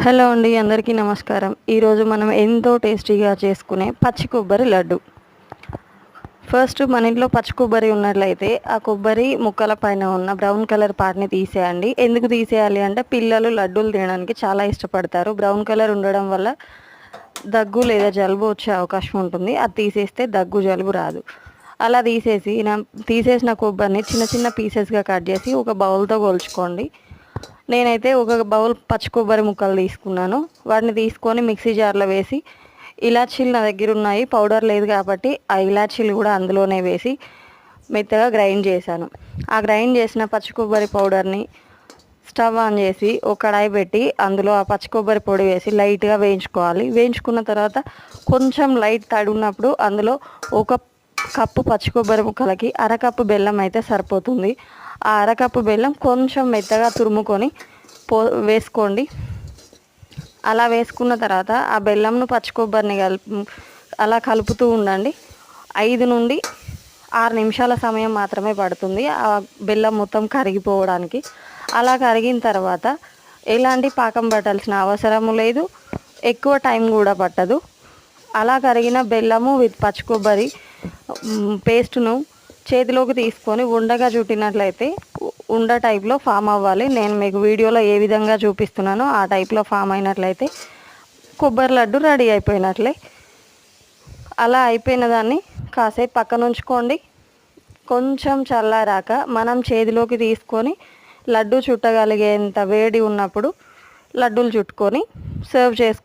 Hello అండి, అందరికీ నమస్కారం. ఈరోజు మనం ఎంతో టేస్టీగా చేసుకునే పచ్చి కొబ్బరి లడ్డు. ఫస్ట్ మన ఇంట్లో పచ్చి కొబ్బరి ఉన్నట్లయితే ఆ కొబ్బరి ముక్కల పైన ఉన్న బ్రౌన్ కలర్ పార్ట్ని తీసేయండి. ఎందుకు తీసేయాలి అంటే పిల్లలు లడ్డూలు తినడానికి చాలా ఇష్టపడతారు. బ్రౌన్ కలర్ ఉండడం వల్ల దగ్గు లేదా జలుబు వచ్చే అవకాశం ఉంటుంది. అది తీసేస్తే దగ్గు జలుబు రాదు. అలా తీసేసిన కొబ్బరిని చిన్న చిన్న పీసెస్గా కట్ చేసి ఒక బౌల్తో కొలుచుకోండి. నేనైతే ఒక బౌల్ పచ్చి కొబ్బరి ముక్కలు తీసుకున్నాను. వాటిని తీసుకొని మిక్సీ జార్లో వేసి ఇలాచీలు నా దగ్గర ఉన్నాయి, పౌడర్ లేదు కాబట్టి ఆ ఇలాచీలు కూడా అందులోనే వేసి మెత్తగా గ్రైండ్ చేశాను. ఆ గ్రైండ్ చేసిన పచ్చి కొబ్బరి పౌడర్ని స్టవ్ ఆన్ చేసి ఒక కడాయి పెట్టి అందులో ఆ పచ్చి కొబ్బరి పొడి వేసి లైట్గా వేయించుకోవాలి. వేయించుకున్న తర్వాత కొంచెం లైట్ తడి ఉన్నప్పుడు అందులో ఒక కప్పు పచ్చి కొబ్బరి ముక్కలకి అరకప్పు బెల్లం అయితే సరిపోతుంది. ఆ అరకప్పు బెల్లం కొంచెం మెత్తగా తురుముకొని వేసుకోండి. అలా వేసుకున్న తర్వాత ఆ బెల్లంను పచ్చి కొబ్బరిని అలా కలుపుతూ ఉండండి. 5 నుండి 6 నిమిషాల సమయం మాత్రమే పడుతుంది ఆ బెల్లం మొత్తం కరిగిపోవడానికి. అలా కరిగిన తర్వాత ఎలాంటి పాకం పట్టాల్సిన అవసరము లేదు, ఎక్కువ టైం కూడా పట్టదు. అలా కరిగిన బెల్లము విత్ పచ్చి కొబ్బరి పేస్ట్ను చేతిలోకి తీసుకొని ఉండగా చుట్టినట్లయితే ఉండ టైప్లో ఫామ్ అవ్వాలి. నేను మీకు వీడియోలో ఏ విధంగా చూపిస్తున్నానో ఆ టైప్లో ఫామ్ అయినట్లయితే కొబ్బరి లడ్డు రెడీ అయిపోయినట్లే. అలా అయిపోయిన దాన్ని కాసేపు పక్కన ఉంచుకోండి. కొంచెం చల్లారాక మనం చేతిలోకి తీసుకొని లడ్డు చుట్టగలిగేంత వేడి ఉన్నప్పుడు లడ్డూలు చుట్టుకొని సర్వ్ చేసుకోండి.